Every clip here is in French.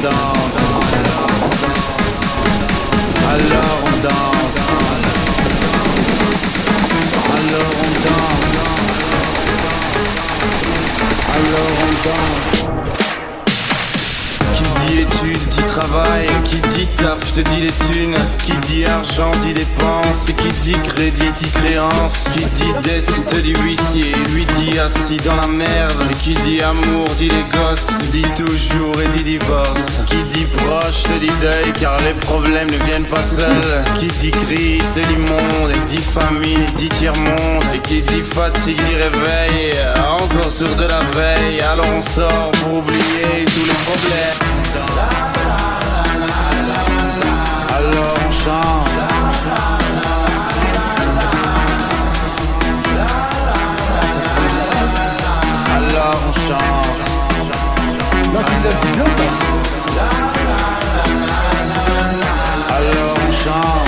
danse. Alors on danse. Alors on danse. Alors on danse. Qui dit études dit travail, qui dit taf te dit les thunes, qui dit argent dit dépenses, qui dit crédit dit créance, qui dit dette te dit huissier, lui dit assis dans la merde, qui dit amour dit les gosses, dit toujours et dit divorce, qui dit proche te dit deuil car les problèmes ne viennent pas seuls, qui dit crise te dit monde, et dit famine dit tiers-monde, et qui dit fatigue dit réveil, encore sur de la veille, alors on sort pour oublier tous les problèmes. Alors on chante. Alors on chante. Alors on chante.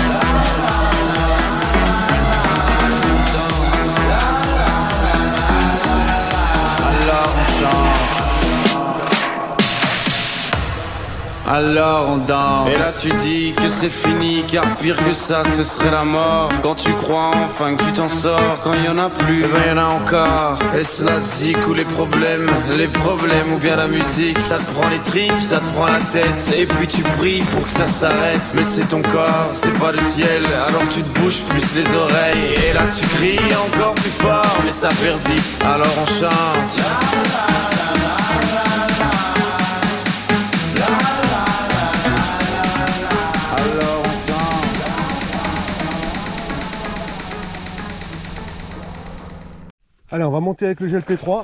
Alors on chante. Alors on danse. Et là tu dis que c'est fini, car pire que ça ce serait la mort. Quand tu crois enfin que tu t'en sors, quand il y en a plus, ben y en a encore. Est-ce la zik ou les problèmes ou bien la musique? Ça te prend les tripes, ça te prend la tête, et puis tu pries pour que ça s'arrête. Mais c'est ton corps, c'est pas le ciel, alors tu te bouges plus les oreilles. Et là tu cries encore plus fort, mais ça persiste. Alors on chante. Allez, on va monter avec le GLP3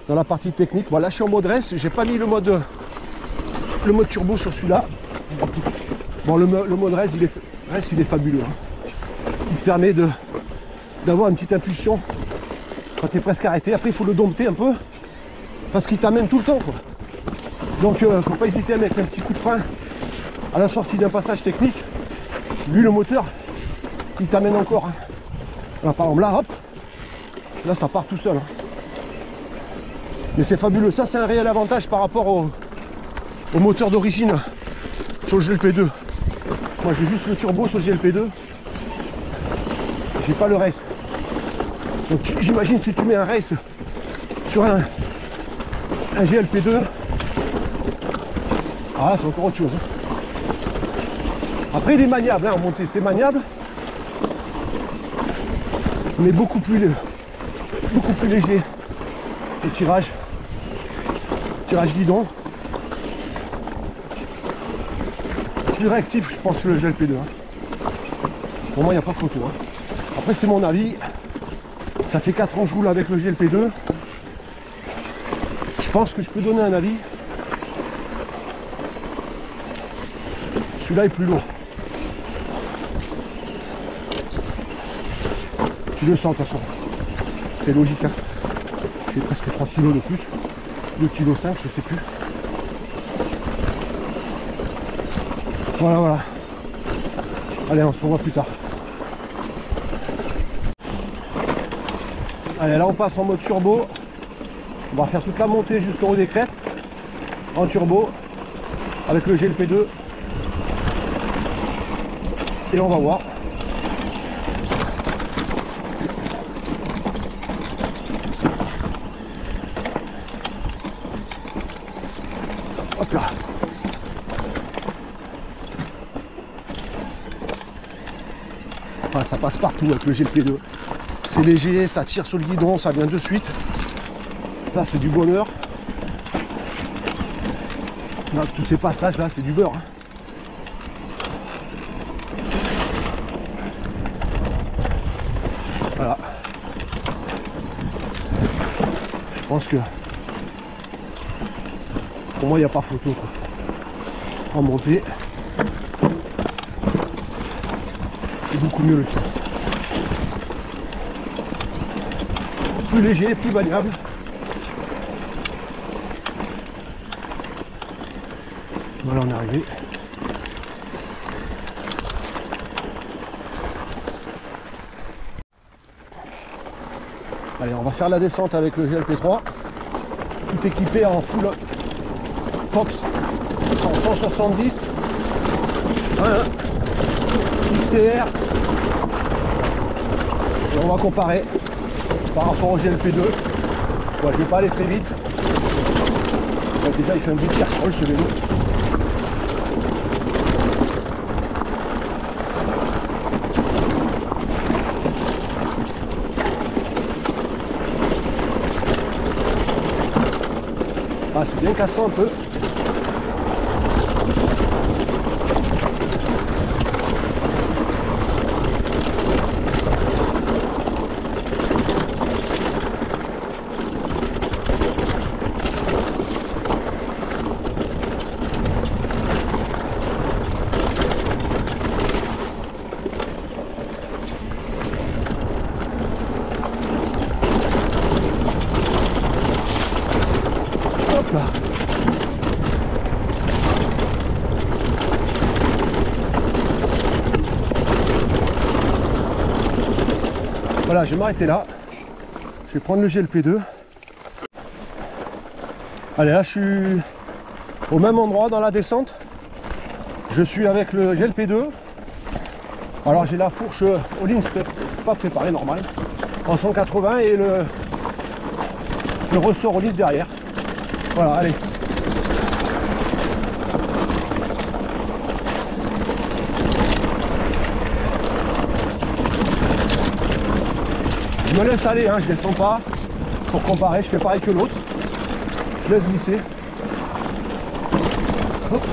dans la partie technique. Bon, là je suis en mode reste, j'ai pas mis le mode turbo sur celui-là. Bon, le mode reste il est fabuleux, hein. Il te permet d'avoir une petite impulsion quand tu es presque arrêté. Après il faut le dompter un peu parce qu'il t'amène tout le temps, quoi. Donc faut pas hésiter à mettre un petit coup de frein à la sortie d'un passage technique. Lui le moteur il t'amène encore, hein. Alors, par exemple là hop, là ça part tout seul, hein. Mais c'est fabuleux, ça c'est un réel avantage par rapport au moteur d'origine sur le GLP2. Moi j'ai juste le turbo sur le GLP2, j'ai pas le race. Donc j'imagine si tu mets un race sur un GLP2, ah c'est encore autre chose, hein. Après il est maniable, hein, en montée c'est maniable, mais beaucoup plus léger. Le tirage guidon, plus réactif je pense que le GLP2, hein. Pour moi il n'y a pas photo, hein. Après c'est mon avis, ça fait 4 ans que je roule avec le GLP2, je pense que je peux donner un avis. Celui-là est plus lourd, tu le sens de toute façon, c'est logique, hein. J'ai presque 3 kg de plus, 2,5 kg, je sais plus. Voilà. Allez, on se revoit plus tard. Allez, là on passe en mode turbo. On va faire toute la montée jusqu'en haut des crêtes en turbo avec le GLP2 et on va voir. Hop là. Enfin, ça passe partout avec le GLP2. C'est léger, ça tire sur le guidon, ça vient de suite. Ça c'est du bonheur. Là, tous ces passages là c'est du beurre, hein. Voilà. Je pense que pour moi il n'y a pas photo, quoi. En montée c'est beaucoup mieux le tir. Plus léger, plus maniable. Voilà, on est arrivé. Allez, on va faire la descente avec le GLP3. Tout équipé en full Fox en 170, XTR, et on va comparer par rapport au GLP2. Bon, je vais pas aller très vite. Bon, déjà il fait un bruit de casserole ce vélo. Ah, c'est bien cassant un peu. Hop là. Voilà, je vais m'arrêter là. Je vais prendre le GLP2. Allez, là je suis au même endroit dans la descente. Je suis avec le GLP2. Alors j'ai la fourche all-in pas préparée, normal, en 180 et le ressort all-in derrière. Voilà, allez. Je me laisse aller, hein, je descends pas pour comparer, je fais pareil que l'autre. Je laisse glisser. Hop.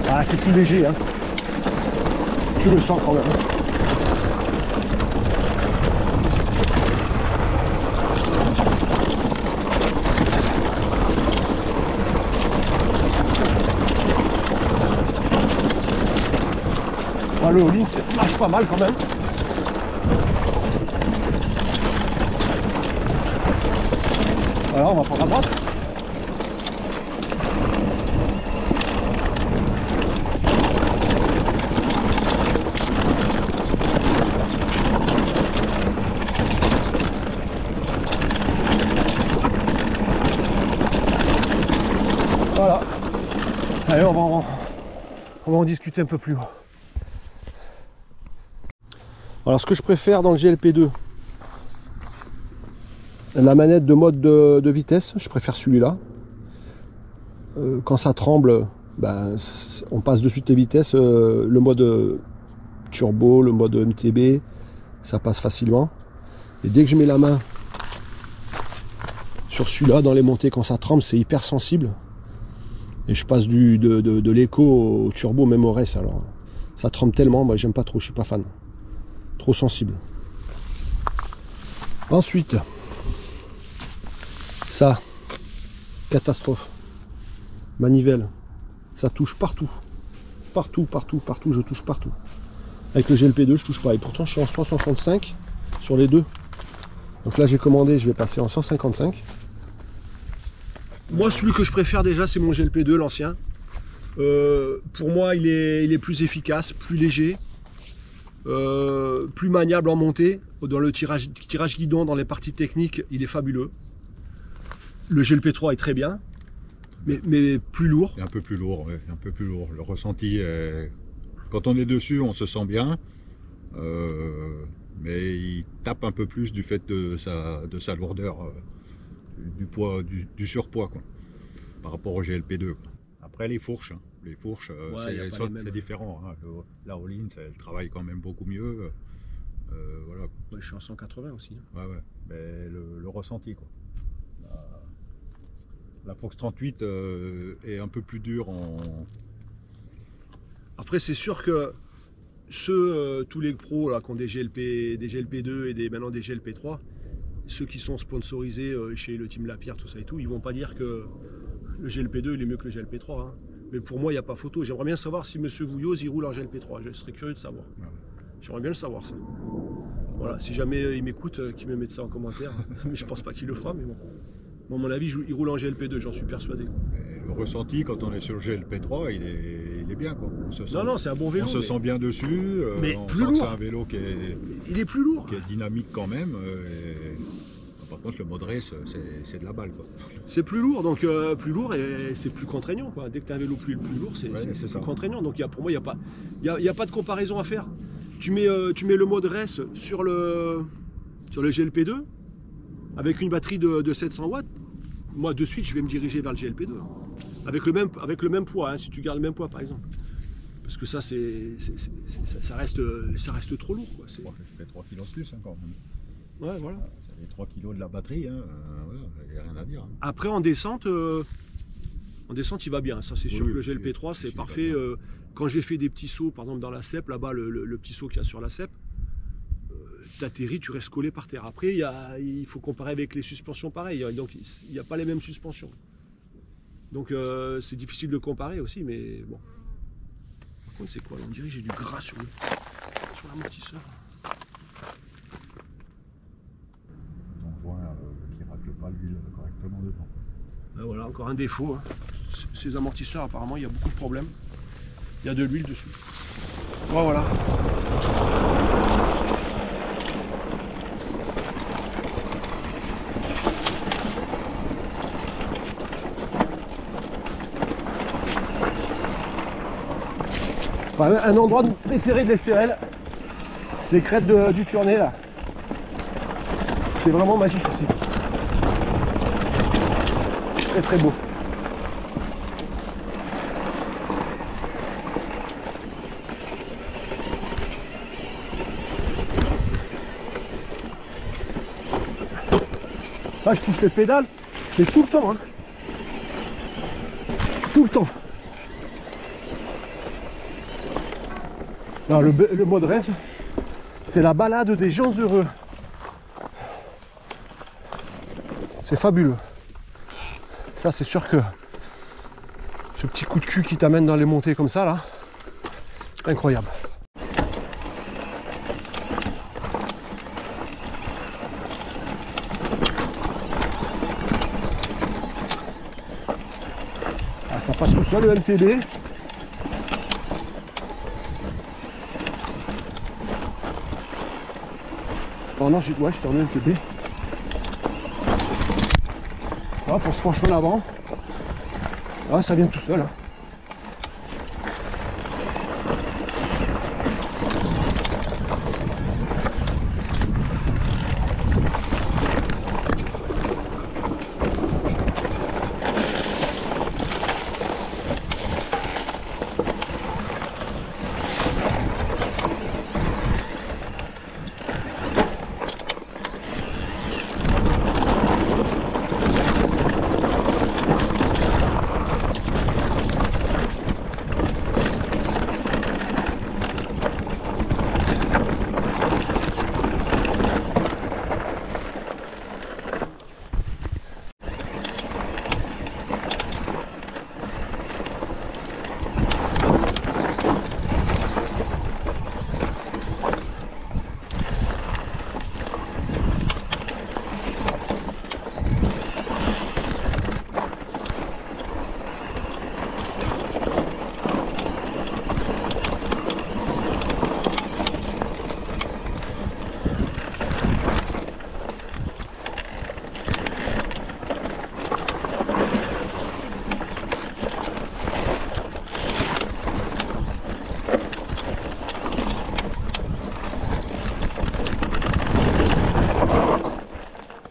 Ah, c'est plus léger, hein. Tu le sens quand même. Ah, le all-in, c'est marche pas mal quand même. Voilà, on va prendre à droite. Voilà. Allez, on va en discuter un peu plus haut. Alors, ce que je préfère dans le GLP2, la manette de mode de vitesse, je préfère celui-là. Quand ça tremble, ben, on passe de suite les vitesses. Le mode turbo, le mode MTB, ça passe facilement. Et dès que je mets la main sur celui-là, dans les montées, quand ça tremble, c'est hyper sensible. Et je passe de l'éco au turbo, même au reste. Alors, ça tremble tellement, moi j'aime pas trop, je suis pas fan. Trop sensible. Ensuite, ça, catastrophe. Manivelle, ça touche partout. Partout, je touche partout. Avec le GLP2, je touche pas. Et pourtant, je suis en 165 sur les deux. Donc là, j'ai commandé, je vais passer en 155. Moi, celui que je préfère déjà, c'est mon GLP2, l'ancien. Pour moi, il est plus efficace, plus léger, plus maniable en montée. Dans le tirage guidon, dans les parties techniques, il est fabuleux. Le GLP3 est très bien, mais plus lourd. Un peu plus lourd, ouais, un peu plus lourd. Le ressenti, quand on est dessus, on se sent bien, mais il tape un peu plus du fait de sa lourdeur, du poids, du surpoids, quoi, par rapport au GLP2. Quoi. Après les fourches, ouais, c'est différent. Hein. La all-in, elle travaille quand même beaucoup mieux. Voilà. Ouais, je suis en 180 aussi. Hein. Ouais, mais le ressenti, quoi. La Fox 38 est un peu plus dure en... Après, c'est sûr que tous les pros là, qui ont des GLP2 et maintenant des GLP3, ceux qui sont sponsorisés chez le team Lapierre, tout ça et tout, ils vont pas dire que le GLP2 il est mieux que le GLP3. Hein. Mais pour moi, il n'y a pas photo. J'aimerais bien savoir si M. Vouilloz il roule en GLP3. Je serais curieux de savoir. Ouais. J'aimerais bien le savoir, ça. Voilà, si jamais il m'écoute, qu'il me mette ça en commentaire. Mais je pense pas qu'il le fera, mais bon. Bon, à mon avis, il roule en GLP2, j'en suis persuadé. Le ressenti, quand on est sur le GLP3, il est bien, quoi. Non, c'est un bon vélo. On se sent bien dessus. Mais plus lourd. C'est un vélo qui est... Il est plus lourd. Qui est dynamique quand même. À pense que le mode race, c'est de la balle, quoi. C'est plus lourd, donc plus lourd et c'est plus contraignant, quoi. Dès que tu as un vélo plus lourd, c'est plus contraignant. Donc pour moi, il n'y a pas de comparaison à faire. Tu mets le mode race sur le GLP2 avec une batterie de 700 watts. Moi, de suite, je vais me diriger vers le GLP2. Avec le même poids, hein, si tu gardes le même poids, par exemple. Parce que ça, ça reste trop lourd, quoi. Je fais 3 kg de plus, hein, quand même. Ouais, voilà. C'est les 3 kg de la batterie, hein, il n'y a rien à dire. Hein. Après, en descente, il va bien. Ça, c'est sûr que le GLP3, c'est parfait. Quand j'ai fait des petits sauts, par exemple dans la CEP, là-bas, le petit saut qu'il y a sur la CEP, tu atterris, tu restes collé par terre. Après, il faut comparer avec les suspensions pareilles. Donc, il n'y a pas les mêmes suspensions. Donc, c'est difficile de comparer aussi, mais bon. Par contre, c'est quoi? On dirait que j'ai du gras sur l'amortisseur. Ton joint qui ne racle pas l'huile correctement dedans. Ben voilà, encore un défaut. Hein. Ces amortisseurs, apparemment, il y a beaucoup de problèmes. Il y a de l'huile dessus. Bon, voilà. Un endroit préféré de l'Estérel, les crêtes du Tournai là. C'est vraiment magique ici. Très très beau. Là, je touche les pédales, mais tout le temps, hein. Tout le temps. Alors, le mode race, c'est la balade des gens heureux. C'est fabuleux. Ça, c'est sûr que ce petit coup de cul qui t'amène dans les montées comme ça, là, incroyable. Ah, ça passe tout seul, le MTB. Oh non, j'étais en MTB. Ah, pour se pencher en avant. Ah, ça vient tout seul. Hein.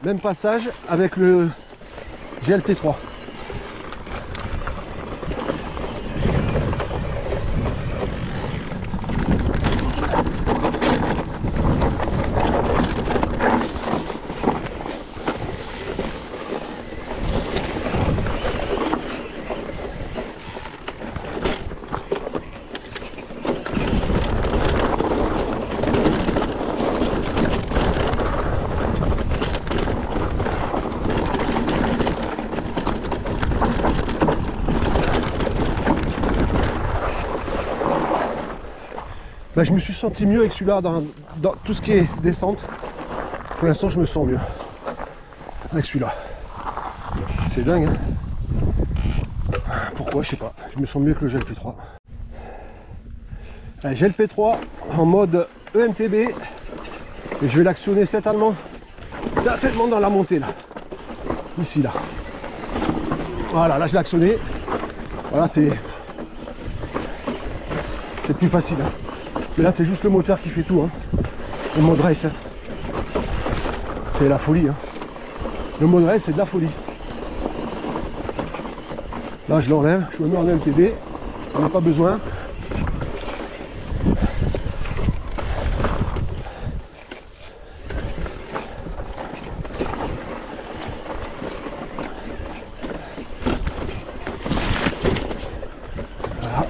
Même passage avec le GLP3. Ben, je me suis senti mieux avec celui-là dans tout ce qui est descente. Pour l'instant, je me sens mieux avec celui-là. C'est dingue, hein. Pourquoi, je sais pas. Je me sens mieux que le GLP3. Allez, GLP3 en mode EMTB. Et je vais l'actionner cet allemand. certainement dans la montée là. Ici là. Voilà, là je l'ai actionné. Voilà, c'est plus facile. Hein. Mais là c'est juste le moteur qui fait tout. Hein. Le mode race. Hein. C'est la folie. Hein. Le mode race c'est de la folie. Là je l'enlève, je me mets en MTB. On n'a pas besoin. Voilà.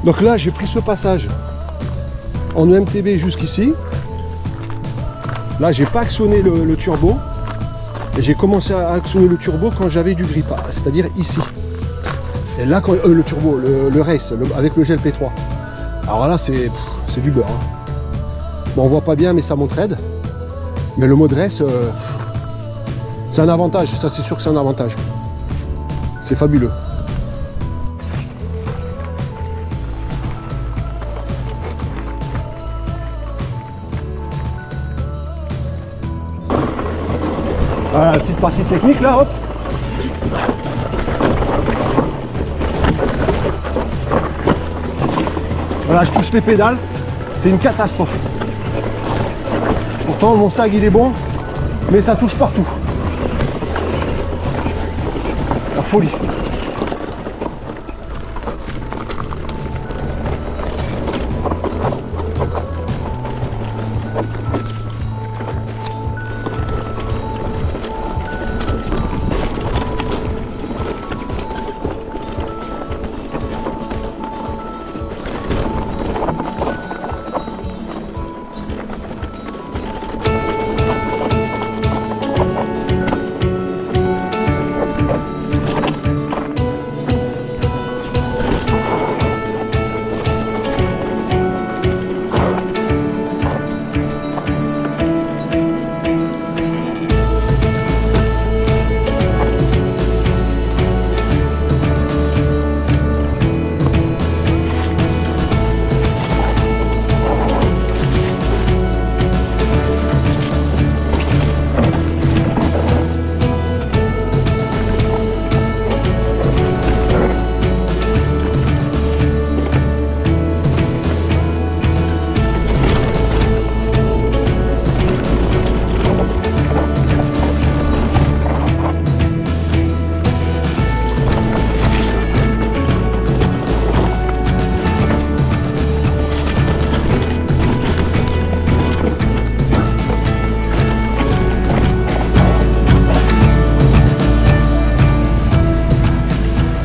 Donc là j'ai pris ce passage en EMTB jusqu'ici. Là j'ai pas actionné le turbo. Et j'ai commencé à actionner le turbo quand j'avais du grip, c'est-à-dire ici. Et là, quand, le turbo, le race, avec le GLP3. Alors là, c'est du beurre. Hein. Bon, on voit pas bien, mais ça monte raide. Mais le mode race, c'est un avantage. Ça, c'est sûr que c'est un avantage. C'est fabuleux. Voilà la petite partie technique là, hop. Voilà, je touche les pédales, c'est une catastrophe. Pourtant mon sag il est bon, mais ça touche partout. La folie.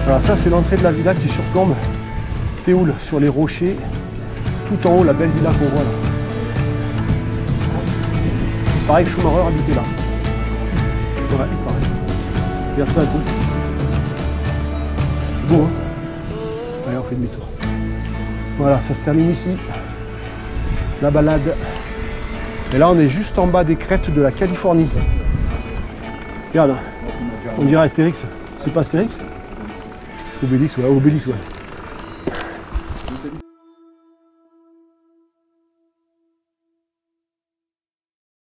Voilà, ça c'est l'entrée de la villa qui surplombe Théoul sur les rochers, tout en haut, la belle villa qu'on voit là. Il paraît que Schumacher habitait là. Ouais, il paraît. Regarde ça un coup. C'est beau, hein. Allez, on fait demi-tour. Voilà, ça se termine ici. La balade. Et là, on est juste en bas des crêtes de la Californie. Regarde, on dirait Astérix. C'est pas Astérix? Obélix, ouais, Obélix, ouais.